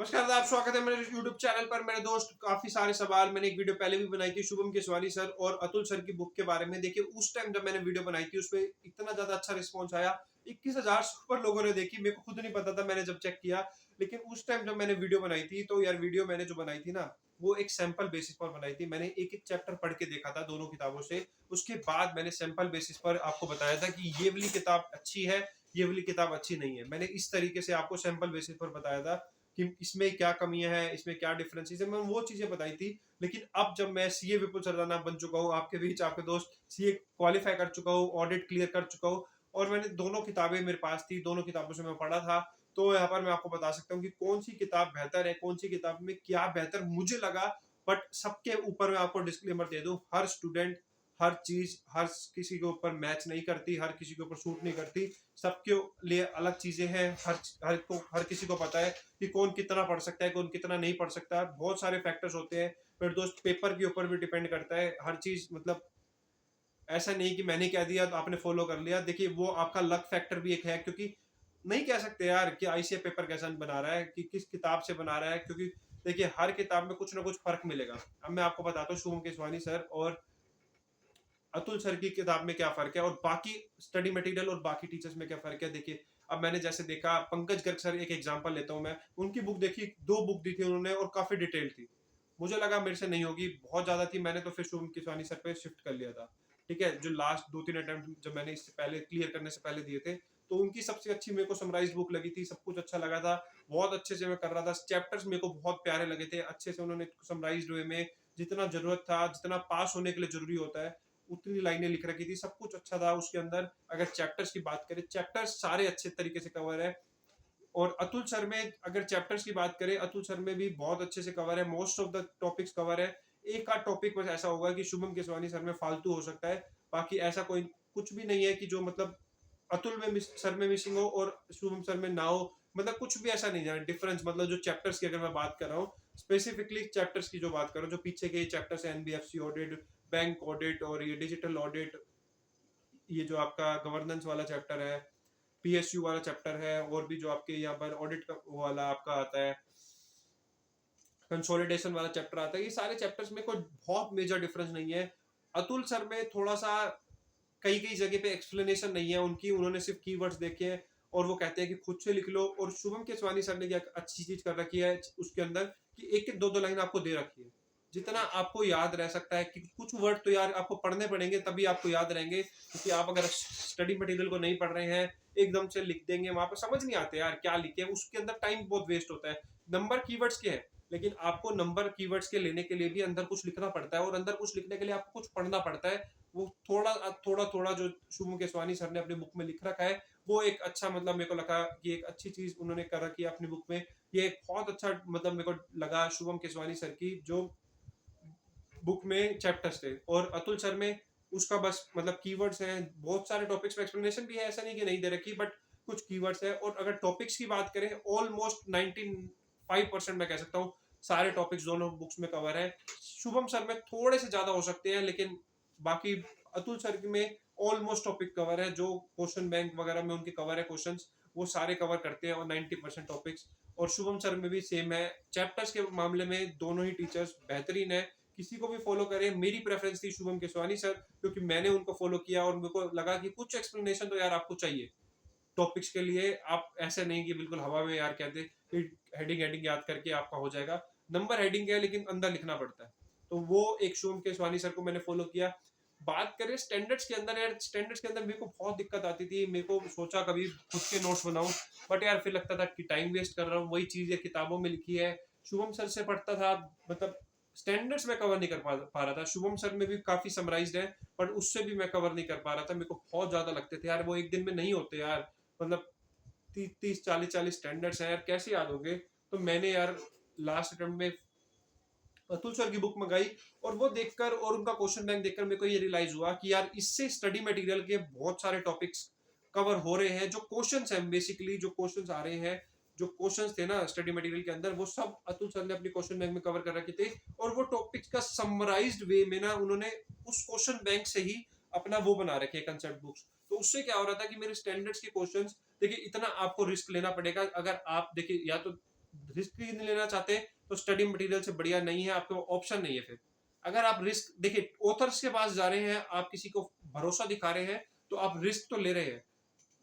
नमस्कार, आप स्वागत है मेरे YouTube चैनल पर। मेरे दोस्त, काफी सारे सवाल मैंने एक वीडियो पहले भी बनाई थी शुभम केसवानी सर और अतुल सर की बुक के बारे में। देखिए, उस टाइम जब मैंने वीडियो बनाई थी उसपे इतना ज्यादा अच्छा रिस्पॉन्स आया, 21,000 से ऊपर लोगों ने देखी। मेरे को खुद नहीं पता था, मैंने जब चेक किया। लेकिन उस टाइम जब मैंने वीडियो बनाई थी, तो यार वीडियो मैंने जो बनाई थी ना, वो एक सैंपल बेसिस पर बनाई थी। मैंने एक एक चैप्टर पढ़ के देखा था दोनों किताबों से। उसके बाद मैंने सैंपल बेसिस पर आपको बताया था कि ये वाली किताब अच्छी है, ये वाली किताब अच्छी नहीं है। मैंने इस तरीके से आपको सैंपल बेसिस पर बताया था कि इसमें क्या कमियां हैं, इसमें क्या डिफरेंसेस है, मैंने वो चीजें बताई थी। लेकिन अब जब मैं सीए विपुल सरदाना बन चुका हूँ, आपके बीच आपके दोस्त, सीए क्वालिफाई कर चुका हूँ, ऑडिट क्लियर कर चुका हूँ, और मैंने दोनों किताबें मेरे पास थी, दोनों किताबों से मैं पढ़ा था। तो यहाँ पर मैं आपको बता सकता हूँ कि कौन सी किताब बेहतर है, कौन सी किताब में क्या बेहतर मुझे लगा। बट सबके ऊपर मैं आपको डिस्क्लेमर दे दूं, हर स्टूडेंट, हर चीज, हर किसी के ऊपर मैच नहीं करती, हर किसी के ऊपर सूट नहीं करती। सबके लिए अलग चीजें हैं। हर किसी को पता है कि कौन कितना पढ़ सकता है, कौन कितना नहीं पढ़ सकता। बहुत सारे फैक्टर्स होते हैं। फिर दोस्त, पेपर के ऊपर भी डिपेंड करता है हर चीज। मतलब ऐसा नहीं कि मैंने कह दिया तो आपने फॉलो कर लिया। देखिए, वो आपका लक फैक्टर भी एक है, क्योंकि नहीं कह सकते यार कि आईसीए पेपर कैसा बना रहा है, कि किस किताब से बना रहा है, क्योंकि देखिए हर किताब में कुछ ना कुछ फर्क मिलेगा। अब मैं आपको बताता हूँ शुभम केसवानी सर और अतुल सर की किताब में क्या फर्क है, और बाकी स्टडी मटेरियल और बाकी टीचर्स में क्या फर्क है। देखिए, अब मैंने जैसे देखा, पंकज गर्ग सर, एक एग्जांपल लेता हूं मैं, उनकी बुक देखी, 2 बुक दी थी उन्होंने और काफी डिटेल थी। मुझे लगा मेरे से नहीं होगी, बहुत ज्यादा थी। मैंने तो फिर शुभम किसवानी सर पे शिफ्ट कर लिया था। ठीक है, जो लास्ट 2-3 अटेम्प्ट जब मैंने इससे पहले क्लियर करने से पहले दिए थे, तो उनकी सबसे अच्छी मेरे को समराइज बुक लगी थी। सब कुछ अच्छा लगा था, बहुत अच्छे से मैं कर रहा था। चैप्टर्स मेरे को बहुत प्यारे लगे थे, अच्छे से उन्होंने समराइज वे में, जितना जरूरत था, जितना पास होने के लिए जरूरी होता है, उतनी लाइनें लिख रखी थी। सब कुछ अच्छा था उसके अंदर। अगर चैप्टर्स की बात करें, चैप्टर्स सारे अच्छे तरीके से कवर है। और अतुल सर में अगर चैप्टर्स की बात करें, अतुल सर में भी बहुत अच्छे से कवर है, most of the topics cover है। एक आध टॉपिक बस ऐसा होगा कि शुभम केसवानी सर में फालतू हो सकता है। बाकी ऐसा कोई कुछ भी नहीं है कि जो मतलब अतुल में सर में मिसिंग हो और शुभम सर में ना हो। मतलब कुछ भी ऐसा नहीं है डिफरेंस। मतलब जो चैप्टर्स की अगर मैं बात कर रहा हूँ, स्पेसिफिकली चैप्टर्स की जो बात कर रहा हूँ, जो पीछे के चैप्टर्स है, एनबीएफसी ऑडिट, बैंक ऑडिट और ये डिजिटल ऑडिट, ये जो आपका गवर्नेंस वाला चैप्टर है, पीएसयू वाला चैप्टर है, और भी जो आपके यहाँ पर ऑडिट का वाला आपका आता है, कंसोलिडेशन वाला चैप्टर आता है, ये सारे चैप्टर्स में कोई बहुत मेजर डिफरेंस नहीं है। अतुल सर में थोड़ा सा कई कई जगह पे एक्सप्लेनेशन नहीं है उनकी, उन्होंने सिर्फ कीवर्ड्स देखे हैं और वो कहते हैं कि खुद से लिख लो। और शुभम केसवानी सर ने क्या अच्छी चीज कर रखी है उसके अंदर, कि एक एक दो दो लाइन आपको दे रखी है, जितना आपको याद रह सकता है। कि कुछ वर्ड तो यार आपको पढ़ने पड़ेंगे तभी आपको याद रहेंगे, क्योंकि आप अगर स्टडी मटेरियल को नहीं पढ़ रहे हैं, एकदम से लिख देंगे, वहां पर समझ नहीं आते यार क्या लिखे, उसके अंदर टाइम बहुत वेस्ट होता है। नंबर कीवर्ड्स के हैं, लेकिन आपको नंबर कीवर्ड्स के लेने के लिए भी अंदर कुछ लिखना पड़ता है, और अंदर कुछ लिखने के लिए आपको कुछ पढ़ना पड़ता है। वो थोड़ा थोड़ा थोड़ा जो शुभम केसवानी सर ने अपनी बुक में लिख रखा है, वो एक अच्छा, मतलब मेरे को लगा कि एक अच्छी चीज उन्होंने कर रखी है अपनी बुक में। ये एक बहुत अच्छा, मतलब मेरे को लगा शुभम केसवानी सर की जो बुक में चैप्टर्स थे। और अतुल सर में उसका बस मतलब कीवर्ड्स हैं, बहुत सारे टॉपिक्स में एक्सप्लेनेशन भी है, ऐसा नहीं कि नहीं दे रखी, बट कुछ कीवर्ड्स है। और अगर टॉपिक्स की बात करें, ऑलमोस्ट 95% मैं कह सकता हूँ सारे टॉपिक्स दोनों बुक्स में कवर है। शुभम सर में थोड़े से ज्यादा हो सकते हैं, लेकिन बाकी अतुल सर में ऑलमोस्ट टॉपिक कवर है। जो क्वेश्चन बैंक वगैरह में उनके कवर है क्वेश्चंस, वो सारे कवर करते हैं, और 90% टॉपिक्स। और शुभम सर में भी सेम है। चैप्टर्स के मामले में दोनों ही टीचर्स बेहतरीन है, किसी को भी फॉलो करें। मेरी प्रेफरेंस थी शुभम केसवानी सर, क्योंकि मैंने उनको फॉलो किया और मेरे को लगा कि कुछ एक्सप्लेनेशन तो यार आपको चाहिए टॉपिक्स के लिए। आप ऐसे नहीं कि बिल्कुल हवा में यार कहते कि हेडिंग हेडिंग याद करके आपका हो जाएगा। नंबर हेडिंग है, लेकिन अंदर लिखना पड़ता है। तो वो एक शुभम केसवानी सर को मैंने फॉलो किया। बात करें स्टैंडर्ड्स के अंदर, यार स्टैंडर्ड्स के अंदर मेरे को बहुत दिक्कत आती थी। मेरे को सोचा कभी खुद के नोट्स बनाऊं, बट यार फिर लगता था कि टाइम वेस्ट कर रहा हूँ, वही चीज है किताबों में लिखी है। शुभम सर से पढ़ता था, मतलब स्टैंडर्ड्स में कवर नहीं कर पा रहा था। शुभम सर में भी काफी समराइज्ड है, पर उससे भी मैं कवर नहीं कर पा रहा था। मेरे को बहुत ज्यादा लगते थे यार, वो एक दिन में नहीं होते यार। मतलब 30-40 स्टैंडर्ड्स हैं यार, कैसे याद होंगे। तो मैंने यार लास्ट अटेम्प्ट में अतुल सर की बुक मंगाई, और वो देखकर और उनका क्वेश्चन बैंक देखकर मेरे को ये रियलाइज हुआ कि यार इससे स्टडी मटेरियल के बहुत सारे टॉपिक्स कवर हो रहे हैं। जो क्वेश्चंस हैं, बेसिकली जो क्वेश्चंस आ रहे हैं, जो क्वेश्चंस थे ना स्टडी मटेरियल के अंदर, वो सब अतुल सर ने अपने क्वेश्चन बैंक में कवर कर रखे थे। और वो टॉपिक्स का समराइज्ड वे में ना उन्होंने उस क्वेश्चन बैंक से ही अपना वो बना रखे कंसेप्ट बुक्स। तो उससे क्या हो रहा था कि मेरे स्टैंडर्ड्स के क्वेश्चंस, देखिए इतना आपको रिस्क लेना पड़ेगा। अगर आप देखिए, या तो रिस्क ही नहीं लेना चाहते तो स्टडी मटेरियल से बढ़िया नहीं है, आपके ऑप्शन नहीं है फिर। अगर आप रिस्क देखिए ऑथर्स के पास जा रहे हैं, आप किसी को भरोसा दिखा रहे हैं, तो आप रिस्क तो ले रहे हैं।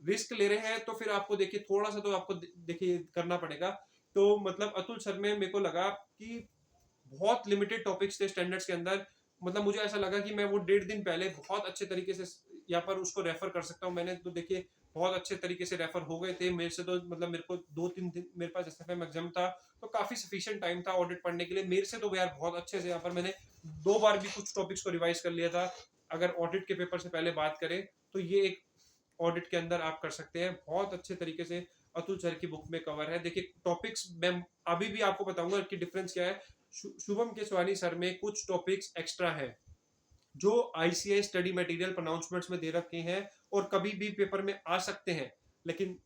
रिस्क ले रहे हैं तो फिर आपको देखिए थोड़ा सा तो आपको देखिए करना पड़ेगा। तो मतलब अतुल सर में मेरे को लगा कि बहुत लिमिटेड टॉपिक्स थे स्टैंडर्ड्स के अंदर। मतलब मुझे ऐसा लगा कि मैं वो 1.5 दिन पहले बहुत अच्छे तरीके से यहाँ पर उसको रेफर कर सकता हूँ। मैंने तो देखिए बहुत अच्छे तरीके से रेफर हो गए थे मेरे से। तो मतलब मेरे को 2-3 दिन मेरे पास एसएफएम एग्जाम था, तो काफी सफिशिएंट टाइम था ऑडिट पढ़ने के लिए मेरे से। तो यार बहुत अच्छे से यहाँ पर मैंने 2 बार भी कुछ टॉपिक्स को रिवाइज कर लिया था। अगर ऑडिट के पेपर से पहले बात करें तो ये एक ऑडिट के अंदर आप कर सकते हैं बहुत अच्छे तरीके से। अतुल सर की बुक में कवर है। देखिए टॉपिक्स मैं अभी भी आपको बताऊंगा कि डिफरेंस क्या है। शुभम केसवानी सर में कुछ टॉपिक्स एक्स्ट्रा है जो आईसीआई स्टडी मटेरियल प्रोनाउंसमेंट्स में दे रखे हैं और कभी भी पेपर में आ सकते हैं, लेकिन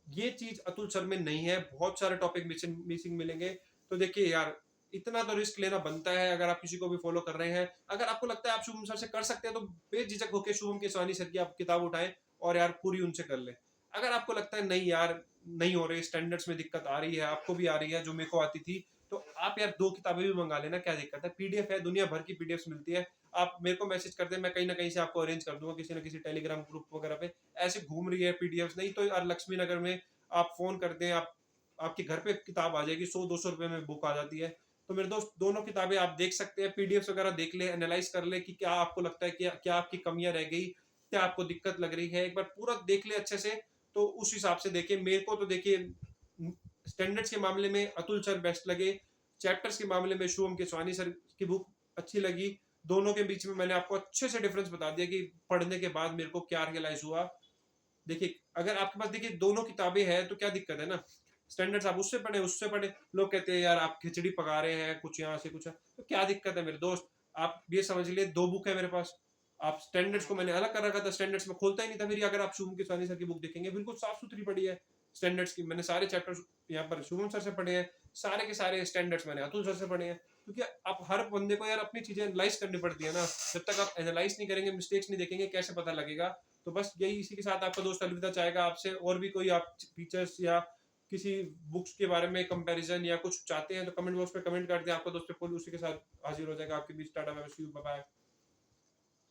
ये चीज अतुल सर में नहीं है। बहुत सारे टॉपिक मिसिंग मिलेंगे। तो देखिए यार इतना तो रिस्क लेना बनता है अगर आप किसी को भी फॉलो कर रहे हैं। अगर आपको लगता है आप शुभम सर से कर सकते हैं तो बेझिझक होकर शुभम केसवानी सर की आप किताब उठाएं और यार पूरी उनसे कर ले। अगर आपको लगता है नहीं यार नहीं हो रही, स्टैंडर्ड्स में दिक्कत आ रही है, आपको भी आ रही है जो मेरे को आती थी, तो आप यार 2 किताबें भी मंगा लेना, क्या दिक्कत है। पीडीएफ है, दुनिया भर की पीडीएफ मिलती है। आप मेरे को मैसेज कर दे, मैं कहीं ना कहीं से आपको अरेंज कर दूंगा किसी ना किसी टेलीग्राम ग्रुप वगैरह पे। ऐसे घूम रही है पीडीएफ, नहीं तो यार लक्ष्मी नगर में आप फोन कर दें, आप आपके घर पे किताब आ जाएगी, 100-200 रुपए में बुक आ जाती है। तो मेरे दोस्त दोनों किताबें आप देख सकते हैं, पीडीएफ वगैरह देख ले, एनालाइज कर ले कि क्या आपको लगता है कि क्या आपकी कमियां रह गई, क्या आपको दिक्कत लग रही है, एक बार पूरा देख ले अच्छे से। तो उस हिसाब से देखिए। मेरे को तो देखिए स्टैंडर्ड्स के मामले में अतुल सर बेस्ट लगे, चैप्टर्स के मामले में शुभम केसवानी सर की बुक अच्छी लगी। दोनों के बीच में मैंने आपको अच्छे से डिफरेंस बता दिया कि पढ़ने के बाद मेरे को क्या रियलाइज हुआ। देखिए अगर आपके पास देखिए दोनों किताबें हैं तो क्या दिक्कत है ना। स्टैंडर्ड्स आप उससे पढ़े उससे पढ़े, लोग कहते हैं यार आप खिचड़ी पका रहे हैं, कुछ यहाँ से कुछ है, तो क्या दिक्कत है मेरे दोस्त। आप ये समझ लिए 2 बुक है मेरे पास। आप स्टैंडर्ड्स को मैंने अलग कर रखा था, स्टैंडर्ड्स में खोलता ही नहीं था। फिर अगर आप शुभम किसानी सर की बुक देखेंगे बिल्कुल साफ सुथरी पड़ी है। स्टैंडर्ड्स की मैंने सारे चैप्टर्स यहाँ पर शुभम सर से पढ़े हैं, सारे के सारे स्टैंडर्ड्स मैंने अतुल सर से पढ़े हैं। क्योंकि आप हर बंदे को यार अपनी चीजें एनालाइज करनी पड़ती है ना। जब तक आप एनालाइज नहीं करेंगे, मिस्टेक्स नहीं देखेंगे, कैसे पता लगेगा। तो बस यही, इसी के साथ आपका दोस्त अलविदा चाहेगा आपसे। और भी कोई आप फीचर्स या किसी बुक्स के बारे में कंपैरिजन या कुछ चाहते हैं तो कमेंट बॉक्स में कमेंट कर दें। आपका दोस्त फुल उसी के साथ हाजिर हो जाएगा आपके बीच। Tata bye bye, see you, bye bye.